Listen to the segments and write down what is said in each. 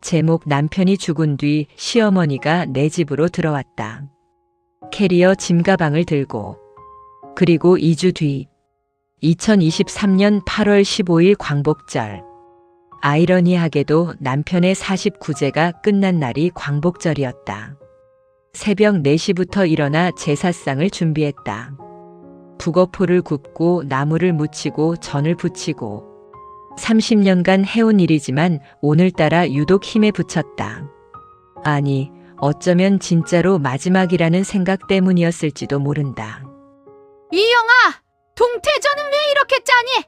제목 남편이 죽은 뒤 시어머니가 내 집으로 들어왔다. 캐리어 짐가방을 들고. 그리고 2주 뒤 2023년 8월 15일 광복절. 아이러니하게도 남편의 49제가 끝난 날이 광복절이었다. 새벽 4시부터 일어나 제사상을 준비했다. 북어포를 굽고 나무를 묻히고 전을 부치고 30년간 해온 일이지만 오늘따라 유독 힘에 부쳤다. 아니, 어쩌면 진짜로 마지막이라는 생각 때문이었을지도 모른다. 이영아, 동태전은 왜 이렇게 짜니?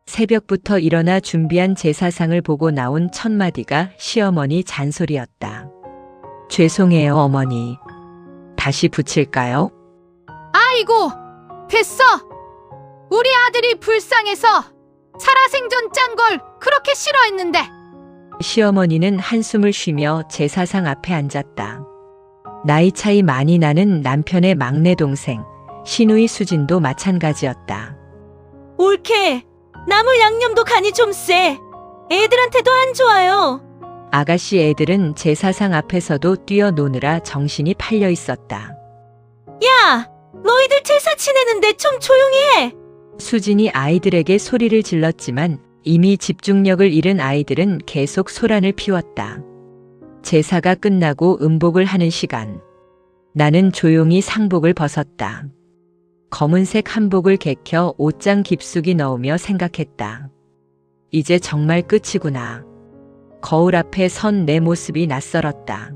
새벽부터 일어나 준비한 제사상을 보고 나온 첫 마디가 시어머니 잔소리였다. 죄송해요, 어머니. 다시 부칠까요? 아이고, 됐어. 우리 아들이 불쌍해서 살아생전 짠 걸 그렇게 싫어했는데. 시어머니는 한숨을 쉬며 제사상 앞에 앉았다. 나이 차이 많이 나는 남편의 막내 동생, 시누이 수진도 마찬가지였다. 옳게. 나물 양념도 간이 좀 세. 애들한테도 안 좋아요. 아가씨 애들은 제사상 앞에서도 뛰어노느라 정신이 팔려 있었다. 야, 너희들 제사 지내는데 좀 조용히 해. 수진이 아이들에게 소리를 질렀지만 이미 집중력을 잃은 아이들은 계속 소란을 피웠다. 제사가 끝나고 음복을 하는 시간. 나는 조용히 상복을 벗었다. 검은색 한복을 개켜 옷장 깊숙이 넣으며 생각했다. 이제 정말 끝이구나. 거울 앞에 선 내 모습이 낯설었다.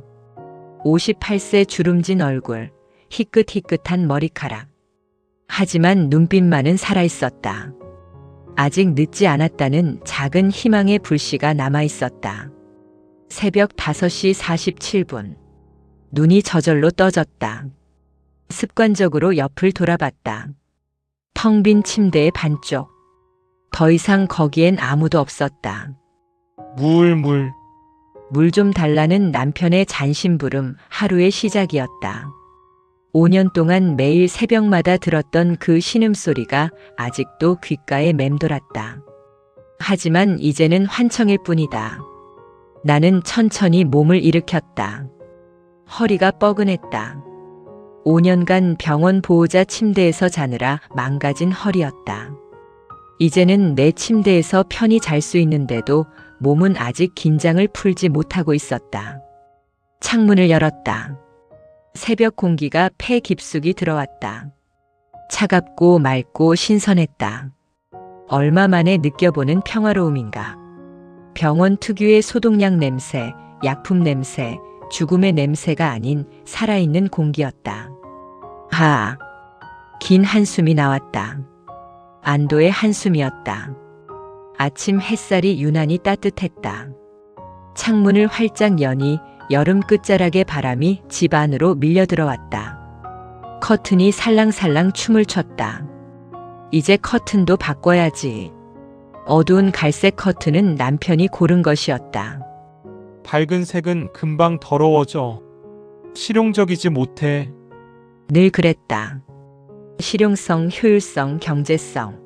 58세 주름진 얼굴, 희끗희끗한 머리카락. 하지만 눈빛만은 살아있었다. 아직 늦지 않았다는 작은 희망의 불씨가 남아있었다. 새벽 5시 47분. 눈이 저절로 떠졌다. 습관적으로 옆을 돌아봤다. 텅 빈 침대의 반쪽. 더 이상 거기엔 아무도 없었다. 물. 물 좀 달라는 남편의 잔심부름 하루의 시작이었다. 5년 동안 매일 새벽마다 들었던 그 신음소리가 아직도 귓가에 맴돌았다. 하지만 이제는 환청일 뿐이다. 나는 천천히 몸을 일으켰다. 허리가 뻐근했다. 5년간 병원 보호자 침대에서 자느라 망가진 허리였다. 이제는 내 침대에서 편히 잘 수 있는데도 몸은 아직 긴장을 풀지 못하고 있었다. 창문을 열었다. 새벽 공기가 폐 깊숙이 들어왔다. 차갑고 맑고 신선했다. 얼마 만에 느껴보는 평화로움인가. 병원 특유의 소독약 냄새, 약품 냄새, 죽음의 냄새가 아닌 살아있는 공기였다. 긴 한숨이 나왔다. 안도의 한숨이었다. 아침 햇살이 유난히 따뜻했다. 창문을 활짝 여니 여름 끝자락의 바람이 집 안으로 밀려 들어왔다. 커튼이 살랑살랑 춤을 췄다. 이제 커튼도 바꿔야지. 어두운 갈색 커튼은 남편이 고른 것이었다. 밝은 색은 금방 더러워져. 실용적이지 못해. 늘 그랬다. 실용성, 효율성, 경제성.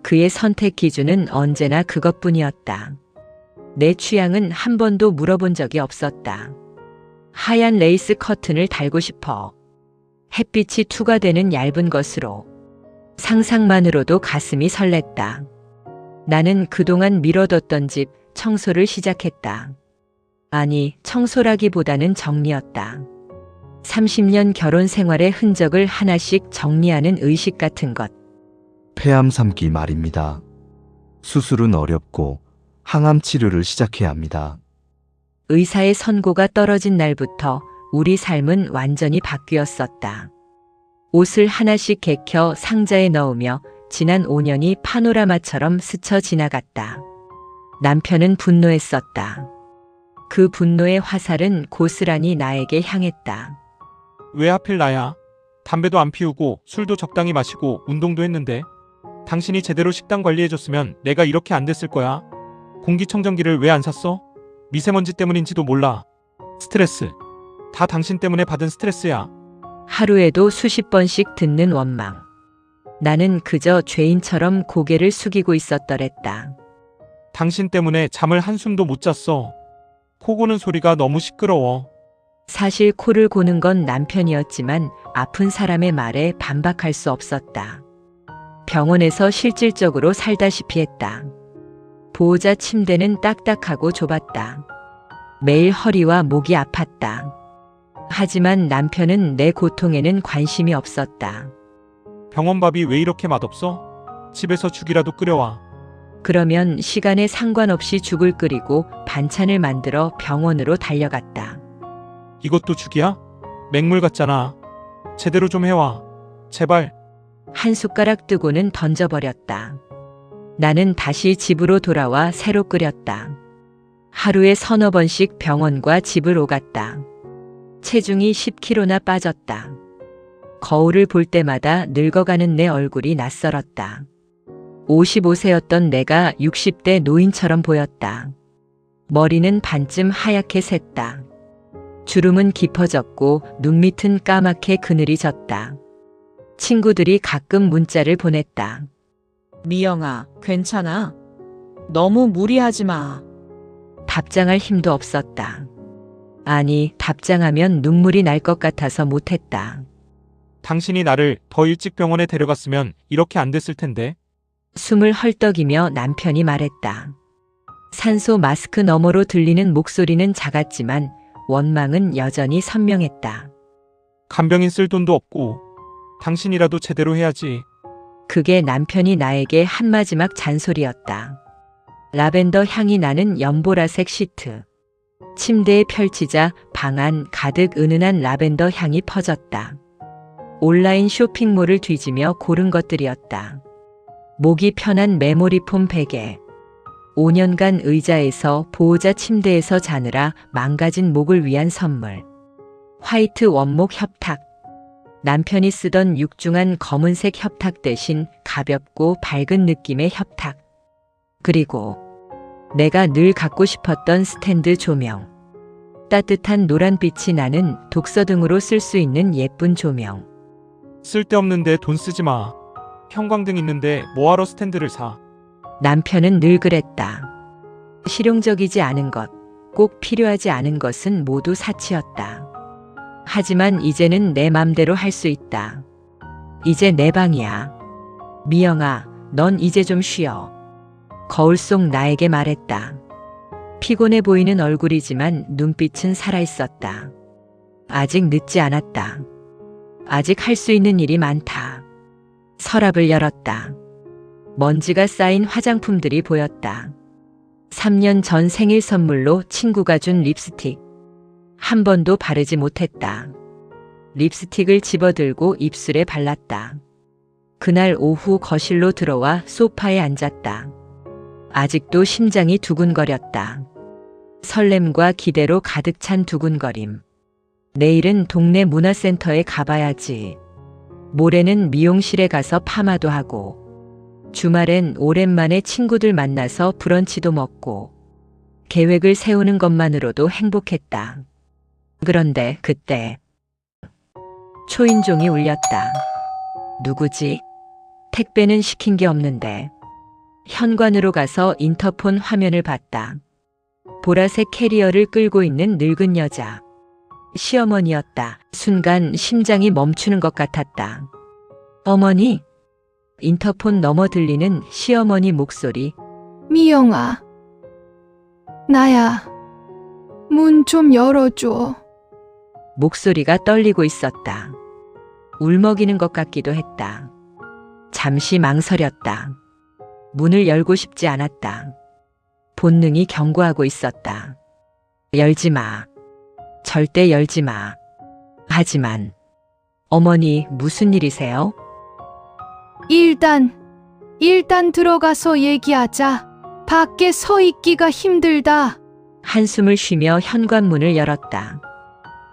그의 선택 기준은 언제나 그것뿐이었다. 내 취향은 한 번도 물어본 적이 없었다. 하얀 레이스 커튼을 달고 싶어. 햇빛이 투과되는 얇은 것으로. 상상만으로도 가슴이 설렜다. 나는 그동안 미뤄뒀던 집 청소를 시작했다. 아니, 청소라기보다는 정리였다. 30년 결혼 생활의 흔적을 하나씩 정리하는 의식 같은 것. 폐암 3기 말입니다. 수술은 어렵고 항암 치료를 시작해야 합니다. 의사의 선고가 떨어진 날부터 우리 삶은 완전히 바뀌었었다. 옷을 하나씩 개켜 상자에 넣으며 지난 5년이 파노라마처럼 스쳐 지나갔다. 남편은 분노했었다. 그 분노의 화살은 고스란히 나에게 향했다. 왜 하필 나야? 담배도 안 피우고 술도 적당히 마시고 운동도 했는데 당신이 제대로 식단 관리해줬으면 내가 이렇게 안 됐을 거야. 공기청정기를 왜 안 샀어? 미세먼지 때문인지도 몰라. 스트레스. 다 당신 때문에 받은 스트레스야. 하루에도 수십 번씩 듣는 원망. 나는 그저 죄인처럼 고개를 숙이고 있었더랬다. 당신 때문에 잠을 한숨도 못 잤어. 코 고는 소리가 너무 시끄러워. 사실 코를 고는 건 남편이었지만 아픈 사람의 말에 반박할 수 없었다. 병원에서 실질적으로 살다시피 했다. 보호자 침대는 딱딱하고 좁았다. 매일 허리와 목이 아팠다. 하지만 남편은 내 고통에는 관심이 없었다. 병원 밥이 왜 이렇게 맛없어? 집에서 죽이라도 끓여와. 그러면 시간에 상관없이 죽을 끓이고 반찬을 만들어 병원으로 달려갔다. 이것도 죽이야? 맹물 같잖아. 제대로 좀 해와. 제발. 한 숟가락 뜨고는 던져버렸다. 나는 다시 집으로 돌아와 새로 끓였다. 하루에 서너 번씩 병원과 집을 오갔다. 체중이 10kg나 빠졌다. 거울을 볼 때마다 늙어가는 내 얼굴이 낯설었다. 55세였던 내가 60대 노인처럼 보였다. 머리는 반쯤 하얗게 샜다. 주름은 깊어졌고 눈밑은 까맣게 그늘이 졌다. 친구들이 가끔 문자를 보냈다. 미영아, 괜찮아? 너무 무리하지 마. 답장할 힘도 없었다. 아니, 답장하면 눈물이 날 것 같아서 못했다. 당신이 나를 더 일찍 병원에 데려갔으면 이렇게 안 됐을 텐데. 숨을 헐떡이며 남편이 말했다. 산소 마스크 너머로 들리는 목소리는 작았지만 원망은 여전히 선명했다. 간병인 쓸 돈도 없고 당신이라도 제대로 해야지. 그게 남편이 나에게 한 마지막 잔소리였다. 라벤더 향이 나는 연보라색 시트. 침대에 펼치자 방 안 가득 은은한 라벤더 향이 퍼졌다. 온라인 쇼핑몰을 뒤지며 고른 것들이었다. 목이 편한 메모리폼 베개. 5년간 의자에서 보호자 침대에서 자느라 망가진 목을 위한 선물. 화이트 원목 협탁. 남편이 쓰던 육중한 검은색 협탁 대신 가볍고 밝은 느낌의 협탁. 그리고 내가 늘 갖고 싶었던 스탠드 조명. 따뜻한 노란빛이 나는 독서 등으로 쓸 수 있는 예쁜 조명. 쓸데없는데 돈 쓰지 마. 형광등 있는데 뭐하러 스탠드를 사. 남편은 늘 그랬다. 실용적이지 않은 것, 꼭 필요하지 않은 것은 모두 사치였다. 하지만 이제는 내 맘대로 할 수 있다. 이제 내 방이야. 미영아, 넌 이제 좀 쉬어. 거울 속 나에게 말했다. 피곤해 보이는 얼굴이지만 눈빛은 살아있었다. 아직 늦지 않았다. 아직 할 수 있는 일이 많다. 서랍을 열었다. 먼지가 쌓인 화장품들이 보였다. 3년 전 생일 선물로 친구가 준 립스틱. 한 번도 바르지 못했다. 립스틱을 집어들고 입술에 발랐다. 그날 오후 거실로 들어와 소파에 앉았다. 아직도 심장이 두근거렸다. 설렘과 기대로 가득 찬 두근거림. 내일은 동네 문화센터에 가봐야지. 모레는 미용실에 가서 파마도 하고. 주말엔 오랜만에 친구들 만나서 브런치도 먹고. 계획을 세우는 것만으로도 행복했다. 그런데 그때 초인종이 울렸다. 누구지? 택배는 시킨 게 없는데. 현관으로 가서 인터폰 화면을 봤다. 보라색 캐리어를 끌고 있는 늙은 여자. 시어머니였다. 순간 심장이 멈추는 것 같았다. 어머니? 인터폰 너머 들리는 시어머니 목소리. 미영아, 나야. 문 좀 열어줘. 목소리가 떨리고 있었다. 울먹이는 것 같기도 했다. 잠시 망설였다. 문을 열고 싶지 않았다. 본능이 경고하고 있었다. 열지 마. 절대 열지 마. 하지만 어머니 무슨 일이세요? 일단 들어가서 얘기하자. 밖에 서 있기가 힘들다. 한숨을 쉬며 현관문을 열었다.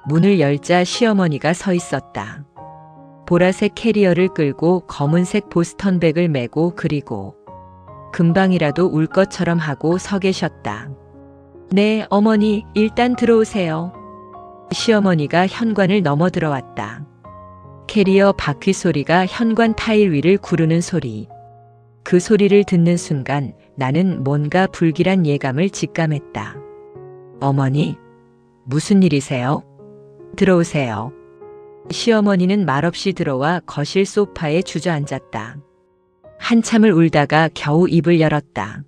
문을 열자 시어머니가 서 있었다. 보라색 캐리어를 끌고 검은색 보스턴백을 메고 그리고 금방이라도 울 것처럼 하고 서 계셨다. 네, 어머니, 일단 들어오세요. 시어머니가 현관을 넘어 들어왔다. 캐리어 바퀴 소리가 현관 타일 위를 구르는 소리. 그 소리를 듣는 순간 나는 뭔가 불길한 예감을 직감했다. 어머니, 무슨 일이세요? 들어오세요. 시어머니는 말없이 들어와 거실 소파에 주저앉았다. 한참을 울다가 겨우 입을 열었다.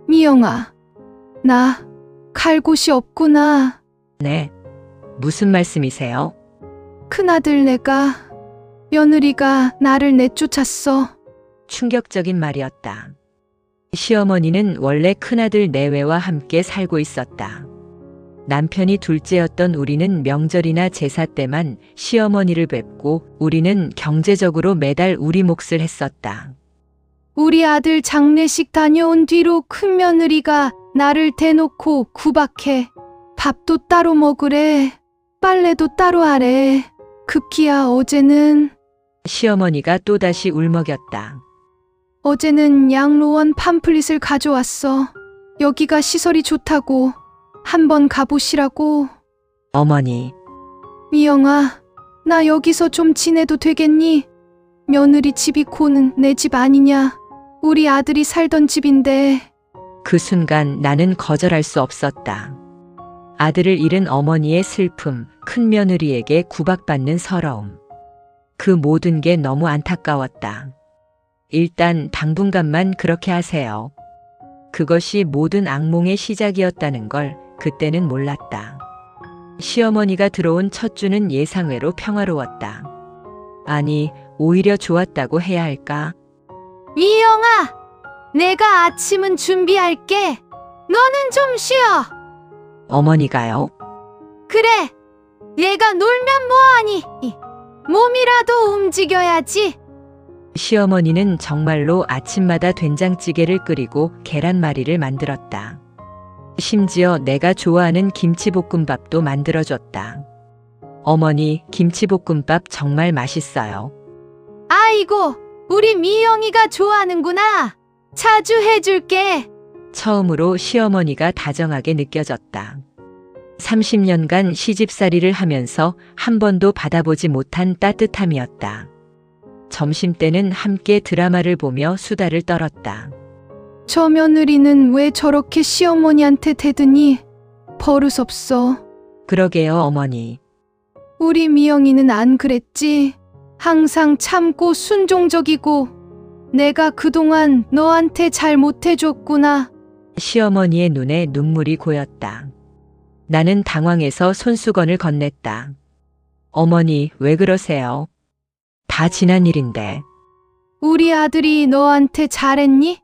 미영아, 나 갈 곳이 없구나. 네, 무슨 말씀이세요? 큰아들 며느리가 나를 내쫓았어. 충격적인 말이었다. 시어머니는 원래 큰아들 내외와 함께 살고 있었다. 남편이 둘째였던 우리는 명절이나 제사 때만 시어머니를 뵙고 우리는 경제적으로 매달 우리 몫을 했었다. 우리 아들 장례식 다녀온 뒤로 큰며느리가 나를 대놓고 구박해. 밥도 따로 먹으래. 빨래도 따로 하래. 급기야 어제는 시어머니가 또다시 울먹였다. 양로원 팜플릿을 가져왔어. 여기가 시설이 좋다고. 한번 가보시라고. 어머니, 미영아, 나 여기서 좀 지내도 되겠니? 며느리 집이 고는 내 집 아니냐? 우리 아들이 살던 집인데. 그 순간 나는 거절할 수 없었다. 아들을 잃은 어머니의 슬픔, 큰며느리에게 구박받는 서러움. 그 모든 게 너무 안타까웠다. 일단 당분간만 그렇게 하세요. 그것이 모든 악몽의 시작이었다는 걸 그때는 몰랐다. 시어머니가 들어온 첫 주는 예상외로 평화로웠다. 아니, 오히려 좋았다고 해야 할까? 미영아, 내가 아침은 준비할게. 너는 좀 쉬어. 어머니가요? 그래, 얘가 놀면 뭐하니? 몸이라도 움직여야지. 시어머니는 정말로 아침마다 된장찌개를 끓이고 계란말이를 만들었다. 심지어 내가 좋아하는 김치볶음밥도 만들어줬다. 어머니, 김치볶음밥 정말 맛있어요. 아이고, 우리 미영이가 좋아하는구나. 자주 해줄게. 처음으로 시어머니가 다정하게 느껴졌다. 30년간 시집살이를 하면서 한 번도 받아보지 못한 따뜻함이었다. 점심때는 함께 드라마를 보며 수다를 떨었다. 저 며느리는 왜 저렇게 시어머니한테 대드니? 버릇없어. 그러게요, 어머니. 우리 미영이는 안 그랬지. 항상 참고 순종적이고 내가 그동안 너한테 잘 못해줬구나. 시어머니의 눈에 눈물이 고였다. 나는 당황해서 손수건을 건넸다. 어머니, 왜 그러세요? 다 지난 일인데. 우리 아들이 너한테 잘했니?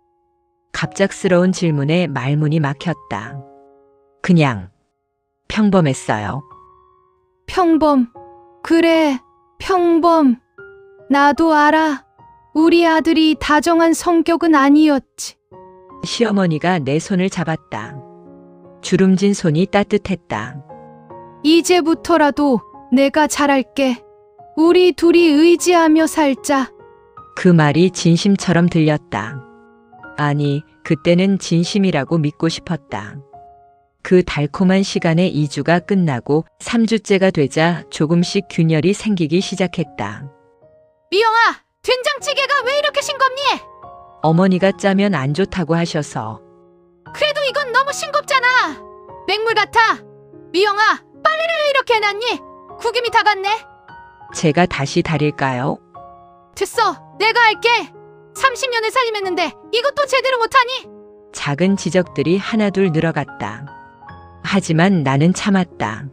갑작스러운 질문에 말문이 막혔다. 그냥 평범했어요. 평범. 그래, 평범. 나도 알아. 우리 아들이 다정한 성격은 아니었지. 시어머니가 내 손을 잡았다. 주름진 손이 따뜻했다. 이제부터라도 내가 잘할게. 우리 둘이 의지하며 살자. 그 말이 진심처럼 들렸다. 아니, 그때는 진심이라고 믿고 싶었다. 그 달콤한 시간의 2주가 끝나고 3주째가 되자 조금씩 균열이 생기기 시작했다. 미영아, 된장찌개가 왜 이렇게 싱겁니? 어머니가 짜면 안 좋다고 하셔서. 그래도 이건 너무 싱겁잖아. 맹물 같아. 미영아, 빨래를 왜 이렇게 해놨니? 구김이 다 갔네. 제가 다시 다릴까요? 됐어, 내가 할게. 30년을 살림했는데 이것도 제대로 못하니? 작은 지적들이 하나둘 늘어갔다. 하지만 나는 참았다.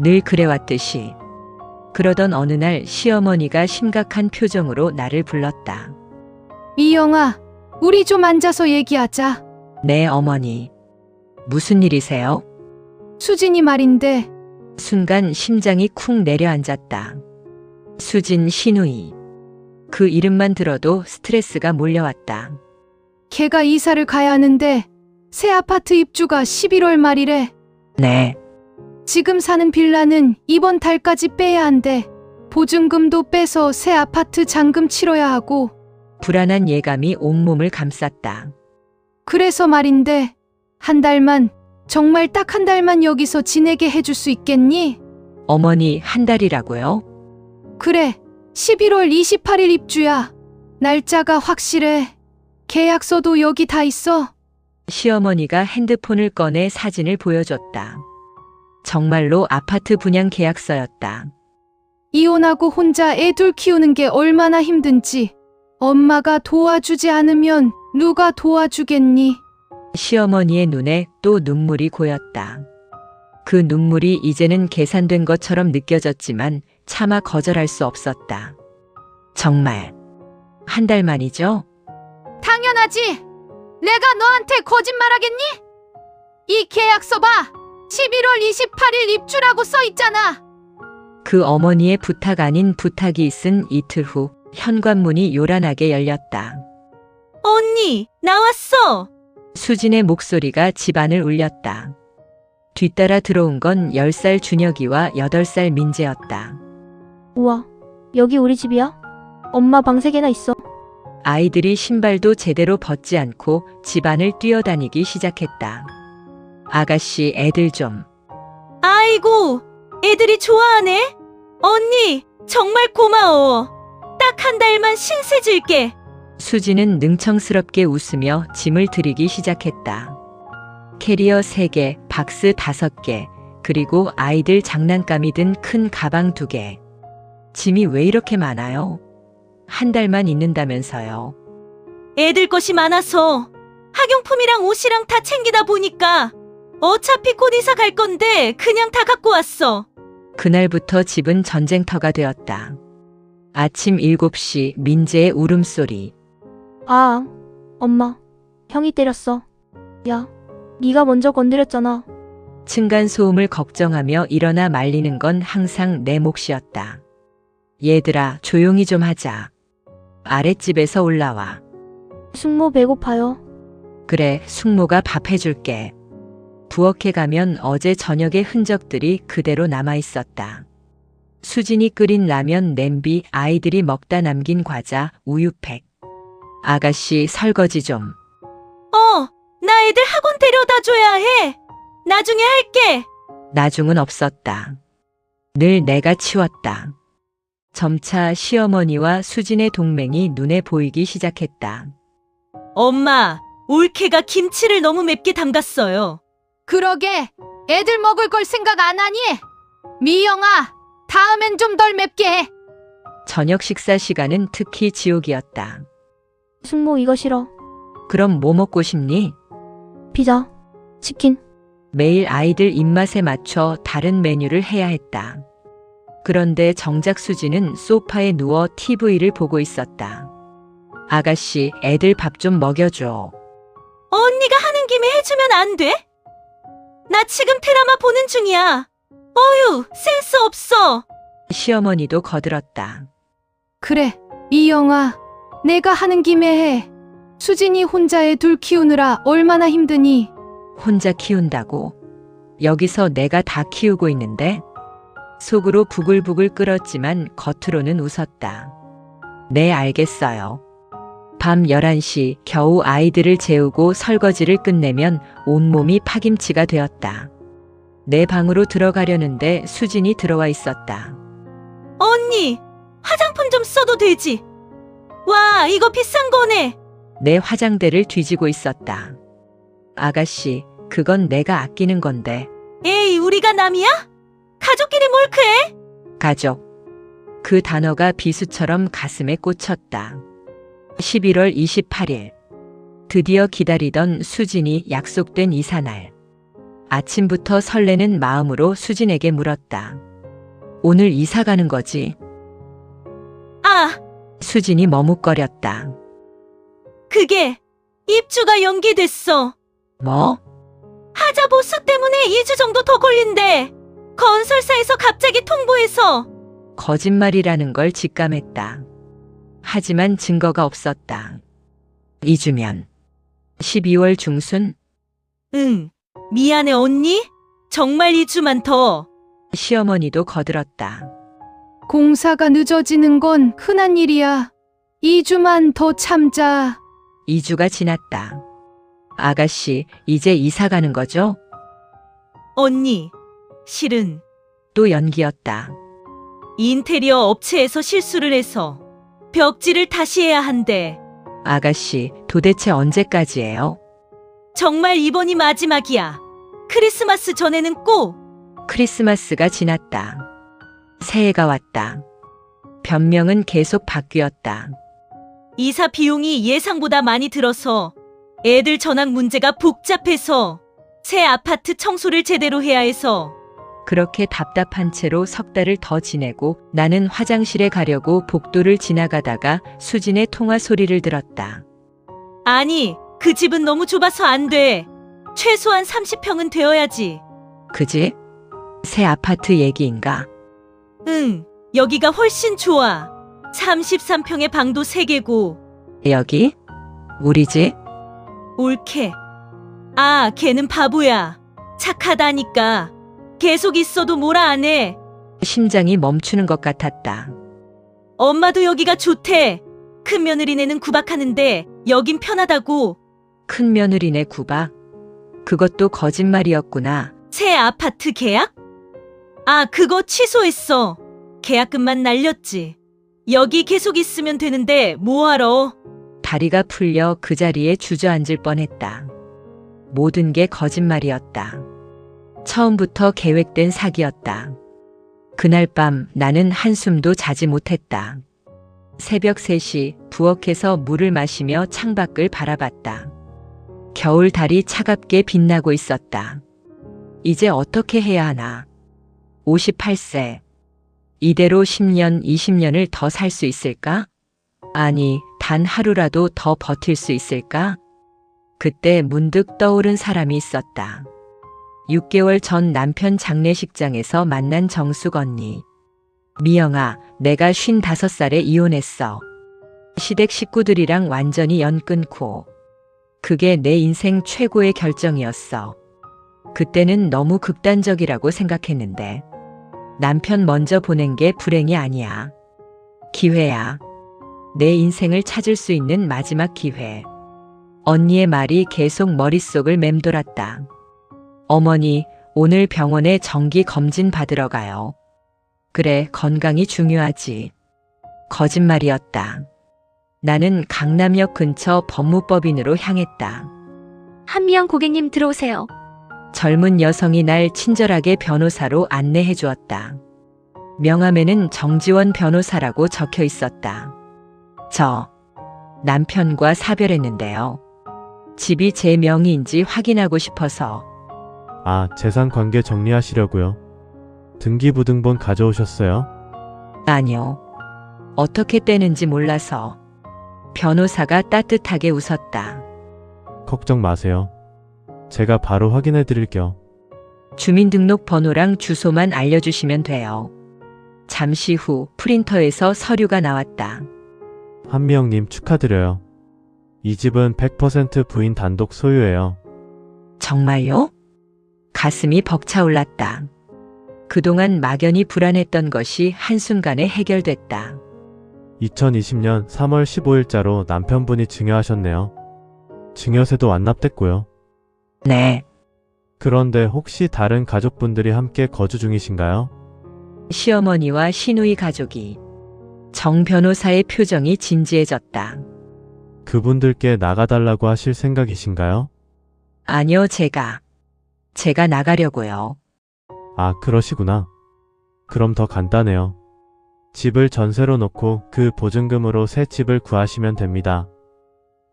늘 그래왔듯이. 그러던 어느 날 시어머니가 심각한 표정으로 나를 불렀다. 미영아, 우리 좀 앉아서 얘기하자. 네, 어머니. 무슨 일이세요? 수진이 말인데. 순간 심장이 쿵 내려앉았다. 수진 신우이. 그 이름만 들어도 스트레스가 몰려왔다. 걔가 이사를 가야 하는데 새 아파트 입주가 11월 말이래. 네. 지금 사는 빌라는 이번 달까지 빼야 한대. 보증금도 빼서 새 아파트 잔금 치러야 하고. 불안한 예감이 온몸을 감쌌다. 그래서 말인데 한 달만, 정말 딱 한 달만 여기서 지내게 해줄 수 있겠니? 어머니, 한 달이라고요? 그래, 11월 28일 입주야. 날짜가 확실해. 계약서도 여기 다 있어. 시어머니가 핸드폰을 꺼내 사진을 보여줬다. 정말로 아파트 분양 계약서였다. 이혼하고 혼자 애 둘 키우는 게 얼마나 힘든지 엄마가 도와주지 않으면 누가 도와주겠니? 시어머니의 눈에 또 눈물이 고였다. 그 눈물이 이제는 계산된 것처럼 느껴졌지만 차마 거절할 수 없었다. 정말 한 달 만이죠? 당연하지. 내가 너한테 거짓말하겠니? 이 계약서 봐. 11월 28일 입주라고 써 있잖아. 그 어머니의 부탁 아닌 부탁이 있은 이틀 후 현관문이 요란하게 열렸다. 언니, 나왔어. 수진의 목소리가 집안을 울렸다. 뒤따라 들어온 건 10살 준혁이와 8살 민재였다. 우와, 여기 우리 집이야? 엄마 방 3개나 있어. 아이들이 신발도 제대로 벗지 않고 집안을 뛰어다니기 시작했다. 아가씨, 애들 좀. 아이고, 애들이 좋아하네. 언니, 정말 고마워. 딱 한 달만 신세 질게. 수지는 능청스럽게 웃으며 짐을 들이기 시작했다. 캐리어 3개, 박스 5개, 그리고 아이들 장난감이 든 큰 가방 2개. 짐이 왜 이렇게 많아요? 한 달만 있는다면서요. 애들 것이 많아서 학용품이랑 옷이랑 다 챙기다 보니까 어차피 곧 이사 갈 건데 그냥 다 갖고 왔어. 그날부터 집은 전쟁터가 되었다. 아침 7시 민재의 울음소리. 아, 엄마, 형이 때렸어. 야, 네가 먼저 건드렸잖아. 층간소음을 걱정하며 일어나 말리는 건 항상 내 몫이었다. 얘들아, 조용히 좀 하자. 아랫집에서 올라와. 숙모 배고파요. 그래, 숙모가 밥 해줄게. 부엌에 가면 어제 저녁의 흔적들이 그대로 남아 있었다. 수진이 끓인 라면 냄비, 아이들이 먹다 남긴 과자, 우유팩. 아가씨, 설거지 좀. 나 애들 학원 데려다 줘야 해. 나중에 할게. 나중은 없었다. 늘 내가 치웠다. 점차 시어머니와 수진의 동맹이 눈에 보이기 시작했다. 엄마, 올케가 김치를 너무 맵게 담갔어요. 그러게. 애들 먹을 걸 생각 안 하니? 미영아, 다음엔 좀 덜 맵게 해. 저녁 식사 시간은 특히 지옥이었다. 숙모 이거 싫어. 그럼 뭐 먹고 싶니? 피자, 치킨. 매일 아이들 입맛에 맞춰 다른 메뉴를 해야 했다. 그런데 정작 수지는 소파에 누워 TV를 보고 있었다. 아가씨, 애들 밥 좀 먹여줘. 언니가 하는 김에 해주면 안 돼? 나 지금 드라마 보는 중이야. 어휴, 센스 없어. 시어머니도 거들었다. 그래, 미영아. 내가 하는 김에 해. 수진이 혼자 애 둘 키우느라 얼마나 힘드니? 혼자 키운다고? 여기서 내가 다 키우고 있는데? 속으로 부글부글 끓었지만 겉으로는 웃었다. 네, 알겠어요. 밤 11시 겨우 아이들을 재우고 설거지를 끝내면 온몸이 파김치가 되었다. 내 방으로 들어가려는데 수진이 들어와 있었다. 언니, 화장품 좀 써도 되지? 와, 이거 비싼 거네. 내 화장대를 뒤지고 있었다. 아가씨, 그건 내가 아끼는 건데. 에이, 우리가 남이야? 가족끼리 뭘 그래? 가족. 그 단어가 비수처럼 가슴에 꽂혔다. 11월 28일. 드디어 기다리던 수진이 약속된 이사날. 아침부터 설레는 마음으로 수진에게 물었다. 오늘 이사 가는 거지? 아, 수진이 머뭇거렸다. 그게 입주가 연기됐어. 뭐? 하자 보수 때문에 2주 정도 더 걸린대. 건설사에서 갑자기 통보해서. 거짓말이라는 걸 직감했다. 하지만 증거가 없었다. 2주면 12월 중순. 응, 미안해 언니. 정말 2주만 더. 시어머니도 거들었다. 공사가 늦어지는 건 흔한 일이야. 2주만 더 참자. 2주가 지났다. 아가씨, 이제 이사 가는 거죠? 언니, 실은 또 연기였다. 인테리어 업체에서 실수를 해서 벽지를 다시 해야 한대. 아가씨, 도대체 언제까지예요? 정말 이번이 마지막이야. 크리스마스 전에는 꼭. 크리스마스가 지났다. 새해가 왔다. 변명은 계속 바뀌었다. 이사 비용이 예상보다 많이 들어서 애들 전학 문제가 복잡해서 새 아파트 청소를 제대로 해야 해서 그렇게 답답한 채로 석 달을 더 지내고 나는 화장실에 가려고 복도를 지나가다가 수진의 통화 소리를 들었다. 아니, 그 집은 너무 좁아서 안 돼. 최소한 30평은 되어야지. 그지? 새 아파트 얘기인가? 응, 여기가 훨씬 좋아. 33평의 방도 3개고. 여기? 우리 집? 옳게. 아, 걔는 바보야. 착하다니까. 계속 있어도 뭐라 안 해. 심장이 멈추는 것 같았다. 엄마도 여기가 좋대. 큰 며느리네는 구박하는데 여긴 편하다고. 큰 며느리네 구박. 그것도 거짓말이었구나. 새 아파트 계약? 아, 그거 취소했어. 계약금만 날렸지. 여기 계속 있으면 되는데 뭐하러. 다리가 풀려 그 자리에 주저앉을 뻔했다. 모든 게 거짓말이었다. 처음부터 계획된 사기였다. 그날 밤 나는 한숨도 자지 못했다. 새벽 3시 부엌에서 물을 마시며 창밖을 바라봤다. 겨울 달이 차갑게 빛나고 있었다. 이제 어떻게 해야 하나. 58세. 이대로 10년, 20년을 더 살 수 있을까? 아니, 단 하루라도 더 버틸 수 있을까? 그때 문득 떠오른 사람이 있었다. 6개월 전 남편 장례식장에서 만난 정숙 언니. 미영아, 내가 55살에 이혼했어. 시댁 식구들이랑 완전히 연 끊고. 그게 내 인생 최고의 결정이었어. 그때는 너무 극단적이라고 생각했는데 남편 먼저 보낸 게 불행이 아니야. 기회야. 내 인생을 찾을 수 있는 마지막 기회. 언니의 말이 계속 머릿속을 맴돌았다. 어머니, 오늘 병원에 정기 검진 받으러 가요. 그래, 건강이 중요하지. 거짓말이었다. 나는 강남역 근처 법무법인으로 향했다. 한미영 고객님 들어오세요. 젊은 여성이 날 친절하게 변호사로 안내해 주었다. 명함에는 정지원 변호사라고 적혀 있었다. 저 남편과 사별했는데요. 집이 제 명의인지 확인하고 싶어서. 아, 재산 관계 정리하시려고요. 등기부등본 가져오셨어요? 아니요. 어떻게 떼는지 몰라서. 변호사가 따뜻하게 웃었다. 걱정 마세요. 제가 바로 확인해 드릴게요. 주민등록번호랑 주소만 알려주시면 돼요. 잠시 후 프린터에서 서류가 나왔다. 한미영님 축하드려요. 이 집은 100% 부인 단독 소유예요. 정말요? 가슴이 벅차올랐다. 그동안 막연히 불안했던 것이 한순간에 해결됐다. 2020년 3월 15일자로 남편분이 증여하셨네요. 증여세도 완납됐고요. 네. 그런데 혹시 다른 가족분들이 함께 거주 중이신가요? 시어머니와 시누이 가족이. 정 변호사의 표정이 진지해졌다. 그분들께 나가달라고 하실 생각이신가요? 아니요, 제가 나가려고요. 아, 그러시구나. 그럼 더 간단해요. 집을 전세로 놓고 그 보증금으로 새 집을 구하시면 됩니다.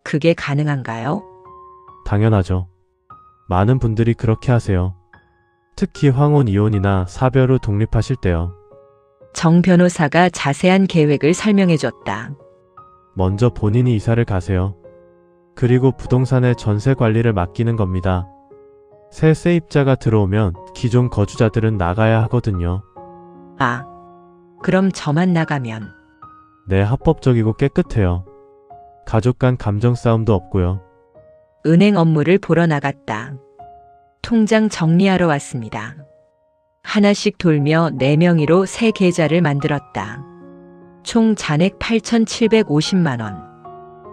그게 가능한가요? 당연하죠. 많은 분들이 그렇게 하세요. 특히 황혼 이혼이나 사별 후 독립하실 때요. 정 변호사가 자세한 계획을 설명해줬다. 먼저 본인이 이사를 가세요. 그리고 부동산의 전세 관리를 맡기는 겁니다. 새 세입자가 들어오면 기존 거주자들은 나가야 하거든요. 아, 그럼 저만 나가면. 네, 합법적이고 깨끗해요. 가족 간 감정 싸움도 없고요. 은행 업무를 보러 나갔다. 통장 정리하러 왔습니다. 하나씩 돌며 4명의로 새 계좌를 만들었다. 총 잔액 8,750만 원.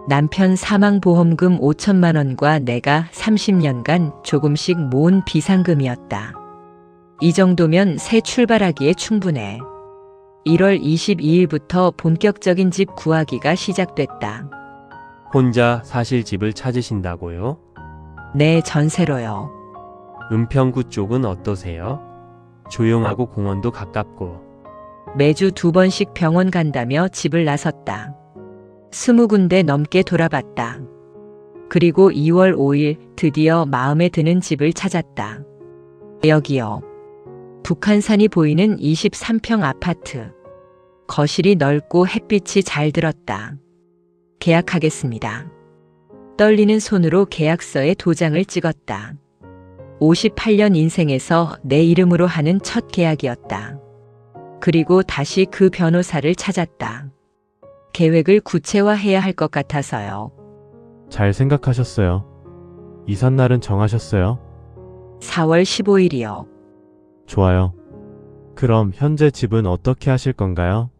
남편 사망보험금 5천만 원과 내가 30년간 조금씩 모은 비상금이었다. 이 정도면 새 출발하기에 충분해. 1월 22일부터 본격적인 집 구하기가 시작됐다. 혼자 사실 집을 찾으신다고요? 네, 전세로요. 은평구 쪽은 어떠세요? 조용하고 공원도 가깝고. 매주 2번씩 병원 간다며 집을 나섰다. 20군데 넘게 돌아봤다. 그리고 2월 5일 드디어 마음에 드는 집을 찾았다. 여기요. 북한산이 보이는 23평 아파트. 거실이 넓고 햇빛이 잘 들었다. 계약하겠습니다. 떨리는 손으로 계약서에 도장을 찍었다. 58년 인생에서 내 이름으로 하는 첫 계약이었다. 그리고 다시 그 변호사를 찾았다. 계획을 구체화해야 할 것 같아서요. 잘 생각하셨어요. 이삿날은 정하셨어요? 4월 15일이요. 좋아요. 그럼 현재 집은 어떻게 하실 건가요?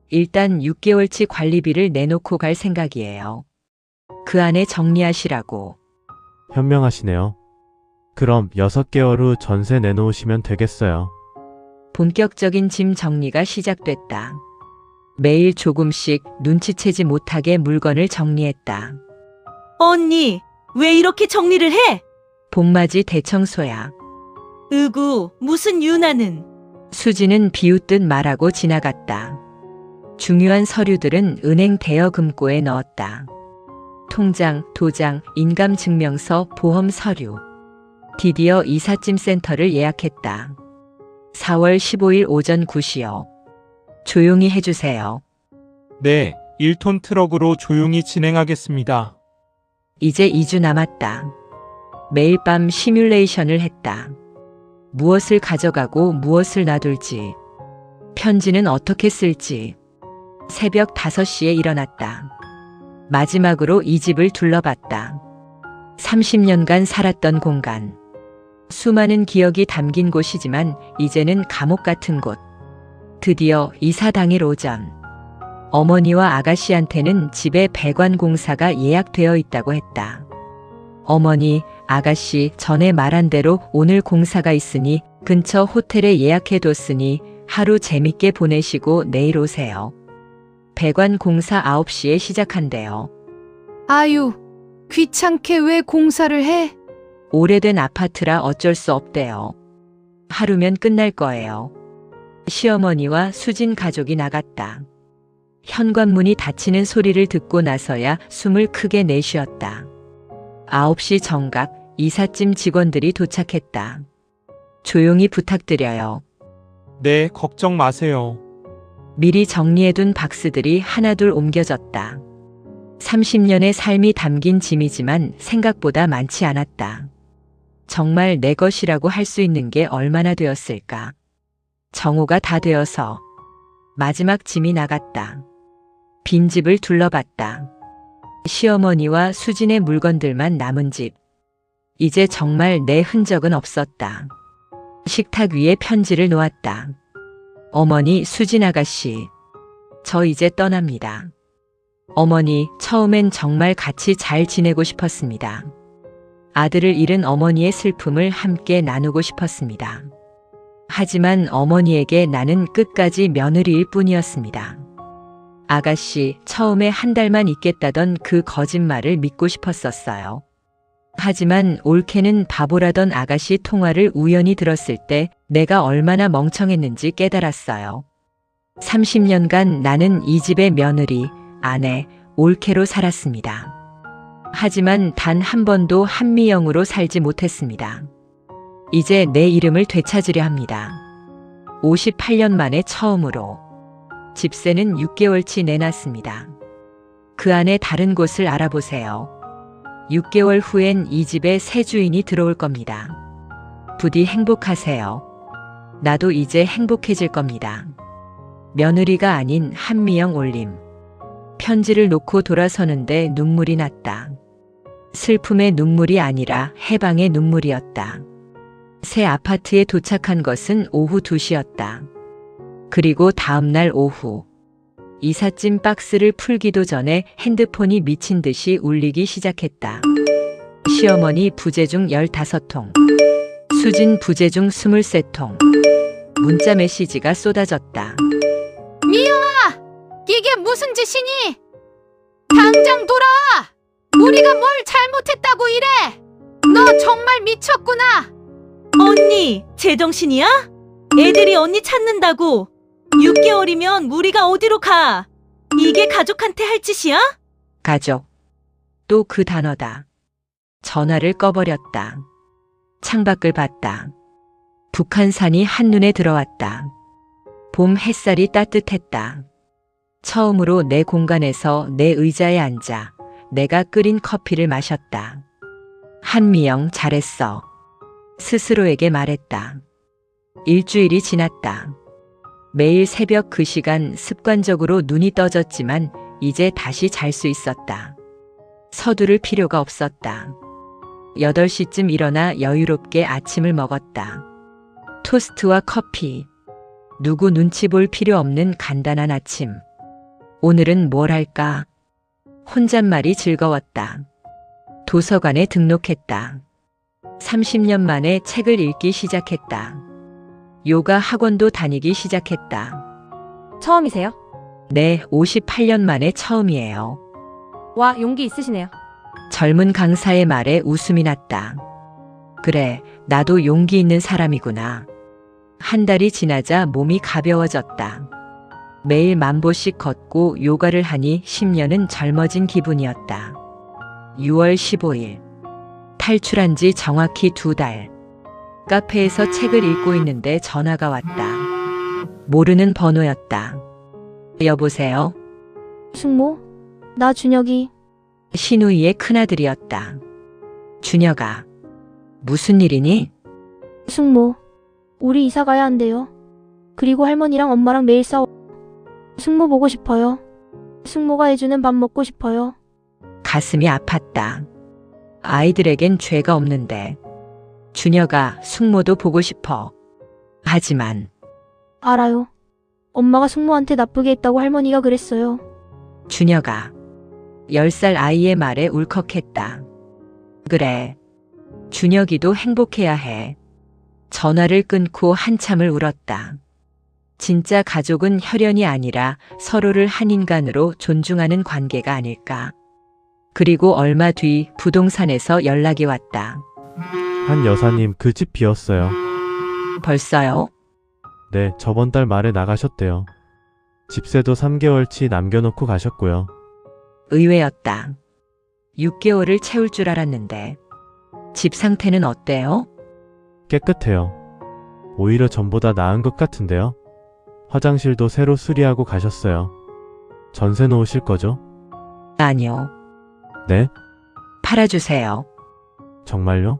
일단 6개월치 관리비를 내놓고 갈 생각이에요. 그 안에 정리하시라고. 현명하시네요. 그럼 6개월 후 전세 내놓으시면 되겠어요. 본격적인 짐 정리가 시작됐다. 매일 조금씩 눈치채지 못하게 물건을 정리했다. 언니, 왜 이렇게 정리를 해? 봄맞이 대청소야. 으구, 무슨 유나는. 수지는 비웃듯 말하고 지나갔다. 중요한 서류들은 은행 대여금고에 넣었다. 통장, 도장, 인감증명서, 보험 서류. 드디어 이삿짐 센터를 예약했다. 4월 15일 오전 9시요. 조용히 해주세요. 네, 1톤 트럭으로 조용히 진행하겠습니다. 이제 2주 남았다. 매일 밤 시뮬레이션을 했다. 무엇을 가져가고 무엇을 놔둘지, 편지는 어떻게 쓸지. 새벽 5시에 일어났다. 마지막으로 이 집을 둘러봤다. 30년간 살았던 공간. 수많은 기억이 담긴 곳이지만 이제는 감옥 같은 곳. 드디어 이사 당일 오전. 어머니와 아가씨한테는 집에 배관 공사가 예약되어 있다고 했다. 어머니, 아가씨, 전에 말한 대로 오늘 공사가 있으니 근처 호텔에 예약해뒀으니 하루 재밌게 보내시고 내일 오세요. 배관 공사 9시에 시작한대요. 아유, 귀찮게 왜 공사를 해? 오래된 아파트라 어쩔 수 없대요. 하루면 끝날 거예요. 시어머니와 수진 가족이 나갔다. 현관문이 닫히는 소리를 듣고 나서야 숨을 크게 내쉬었다. 9시 정각 이삿짐 직원들이 도착했다. 조용히 부탁드려요. 네, 걱정 마세요. 미리 정리해둔 박스들이 하나둘 옮겨졌다. 30년의 삶이 담긴 짐이지만 생각보다 많지 않았다. 정말 내 것이라고 할 수 있는 게 얼마나 되었을까. 정오가 다 되어서 마지막 짐이 나갔다. 빈집을 둘러봤다. 시어머니와 수진의 물건들만 남은 집. 이제 정말 내 흔적은 없었다. 식탁 위에 편지를 놓았다. 어머니, 수진 아가씨. 저 이제 떠납니다. 어머니, 처음엔 정말 같이 잘 지내고 싶었습니다. 아들을 잃은 어머니의 슬픔을 함께 나누고 싶었습니다. 하지만 어머니에게 나는 끝까지 며느리일 뿐이었습니다. 아가씨, 처음에 한 달만 있겠다던 그 거짓말을 믿고 싶었었어요. 하지만 올케는 바보라던 아가씨 통화를 우연히 들었을 때 내가 얼마나 멍청했는지 깨달았어요. 30년간 나는 이 집의 며느리, 아내, 올케로 살았습니다. 하지만 단 한 번도 한미영으로 살지 못했습니다. 이제 내 이름을 되찾으려 합니다. 58년 만에 처음으로. 집세는 6개월치 내놨습니다. 그 안에 다른 곳을 알아보세요. 6개월 후엔 이 집에 새 주인이 들어올 겁니다. 부디 행복하세요. 나도 이제 행복해질 겁니다. 며느리가 아닌 한미영 올림. 편지를 놓고 돌아서는데 눈물이 났다. 슬픔의 눈물이 아니라 해방의 눈물이었다. 새 아파트에 도착한 것은 오후 2시였다. 그리고 다음날 오후. 이삿짐 박스를 풀기도 전에 핸드폰이 미친 듯이 울리기 시작했다. 시어머니 부재중 15통. 수진 부재중 23통. 문자 메시지가 쏟아졌다. 미영아! 이게 무슨 짓이니? 당장 돌아와! 우리가 뭘 잘못했다고 이래! 너 정말 미쳤구나. 언니, 제정신이야? 애들이 언니 찾는다고. 6개월이면 우리가 어디로 가? 이게 가족한테 할 짓이야? 가족. 또 그 단어다. 전화를 꺼버렸다. 창밖을 봤다. 북한산이 한눈에 들어왔다. 봄 햇살이 따뜻했다. 처음으로 내 공간에서 내 의자에 앉아 내가 끓인 커피를 마셨다. 한미영 잘했어. 스스로에게 말했다. 일주일이 지났다. 매일 새벽 그 시간 습관적으로 눈이 떠졌지만 이제 다시 잘 수 있었다. 서두를 필요가 없었다. 8시쯤 일어나 여유롭게 아침을 먹었다. 토스트와 커피. 누구 눈치 볼 필요 없는 간단한 아침. 오늘은 뭘 할까? 혼잣말이 즐거웠다. 도서관에 등록했다. 30년 만에 책을 읽기 시작했다. 요가 학원도 다니기 시작했다. 처음이세요? 네, 58년 만에 처음이에요. 와, 용기 있으시네요. 젊은 강사의 말에 웃음이 났다. 그래, 나도 용기 있는 사람이구나. 한 달이 지나자 몸이 가벼워졌다. 매일 10,000보씩 걷고 요가를 하니 10년은 젊어진 기분이었다. 6월 15일. 탈출한 지 정확히 2달. 카페에서 책을 읽고 있는데 전화가 왔다. 모르는 번호였다. 여보세요? 숙모? 나 준혁이. 신우이의 큰아들이었다. 준혁아, 무슨 일이니? 숙모. 우리 이사 가야 한대요. 그리고 할머니랑 엄마랑 매일 싸워. 숙모 보고 싶어요. 숙모가 해주는 밥 먹고 싶어요. 가슴이 아팠다. 아이들에겐 죄가 없는데. 준혁아, 숙모도 보고 싶어. 하지만 알아요. 엄마가 숙모한테 나쁘게 했다고 할머니가 그랬어요. 준혁아, 10살 아이의 말에 울컥했다. 그래, 준혁이도 행복해야 해. 전화를 끊고 한참을 울었다. 진짜 가족은 혈연이 아니라 서로를 한 인간으로 존중하는 관계가 아닐까. 그리고 얼마 뒤 부동산에서 연락이 왔다. 한 여사님 그 집 비었어요. 벌써요? 네, 저번 달 말에 나가셨대요. 집세도 3개월치 남겨놓고 가셨고요. 의외였다. 6개월을 채울 줄 알았는데. 집 상태는 어때요? 깨끗해요. 오히려 전보다 나은 것 같은데요. 화장실도 새로 수리하고 가셨어요. 전세 놓으실 거죠? 아니요. 네? 팔아주세요. 정말요?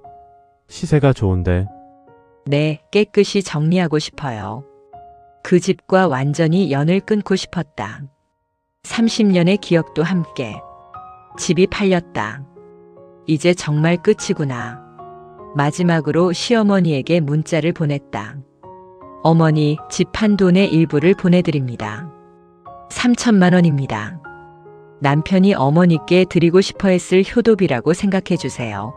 시세가 좋은데. 네, 깨끗이 정리하고 싶어요. 그 집과 완전히 연을 끊고 싶었다. 30년의 기억도 함께. 집이 팔렸다. 이제 정말 끝이구나. 마지막으로 시어머니에게 문자를 보냈다. 어머니, 집 판 돈의 일부를 보내드립니다. 3천만 원입니다. 남편이 어머니께 드리고 싶어 했을 효도비라고 생각해 주세요.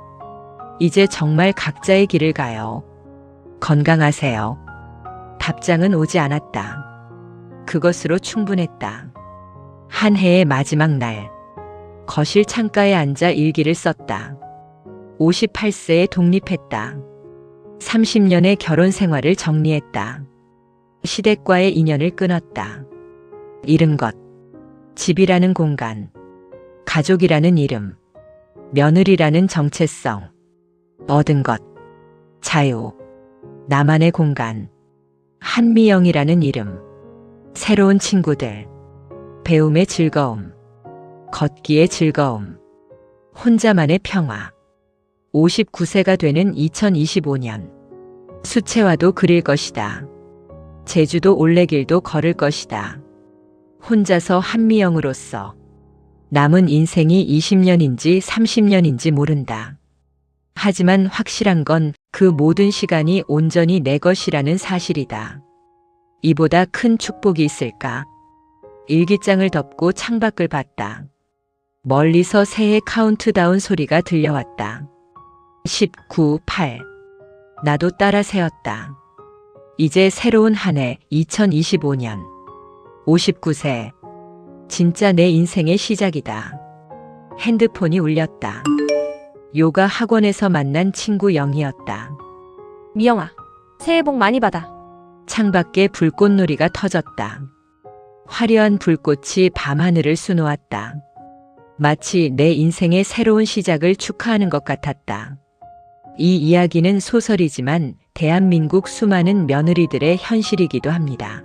이제 정말 각자의 길을 가요. 건강하세요. 답장은 오지 않았다. 그것으로 충분했다. 한 해의 마지막 날. 거실 창가에 앉아 일기를 썼다. 58세에 독립했다. 30년의 결혼 생활을 정리했다. 시댁과의 인연을 끊었다. 잃은 것. 집이라는 공간. 가족이라는 이름. 며느리라는 정체성. 얻은 것. 자유. 나만의 공간. 한미영이라는 이름. 새로운 친구들. 배움의 즐거움. 걷기의 즐거움. 혼자만의 평화. 59세가 되는 2025년. 수채화도 그릴 것이다. 제주도 올레길도 걸을 것이다. 혼자서 한미영으로서. 남은 인생이 20년인지 30년인지 모른다. 하지만 확실한 건 그 모든 시간이 온전히 내 것이라는 사실이다. 이보다 큰 축복이 있을까? 일기장을 덮고 창밖을 봤다. 멀리서 새해 카운트다운 소리가 들려왔다. 19, 8. 나도 따라 세웠다. 이제 새로운 한 해 2025년. 59세. 진짜 내 인생의 시작이다. 핸드폰이 울렸다. 요가 학원에서 만난 친구 영희였다. 미영아, 새해 복 많이 받아. 창밖에 불꽃놀이가 터졌다. 화려한 불꽃이 밤하늘을 수놓았다. 마치 내 인생의 새로운 시작을 축하하는 것 같았다. 이 이야기는 소설이지만 대한민국 수많은 며느리들의 현실이기도 합니다.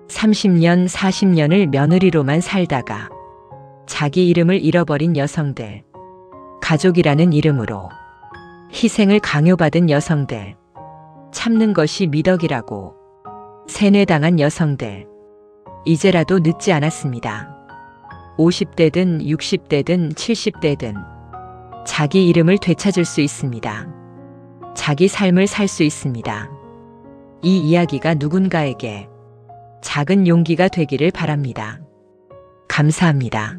30년, 40년을 며느리로만 살다가 자기 이름을 잃어버린 여성들, 가족이라는 이름으로 희생을 강요받은 여성들, 참는 것이 미덕이라고 세뇌당한 여성들, 이제라도 늦지 않았습니다. 50대든 60대든 70대든 자기 이름을 되찾을 수 있습니다. 자기 삶을 살 수 있습니다. 이 이야기가 누군가에게 작은 용기가 되기를 바랍니다. 감사합니다.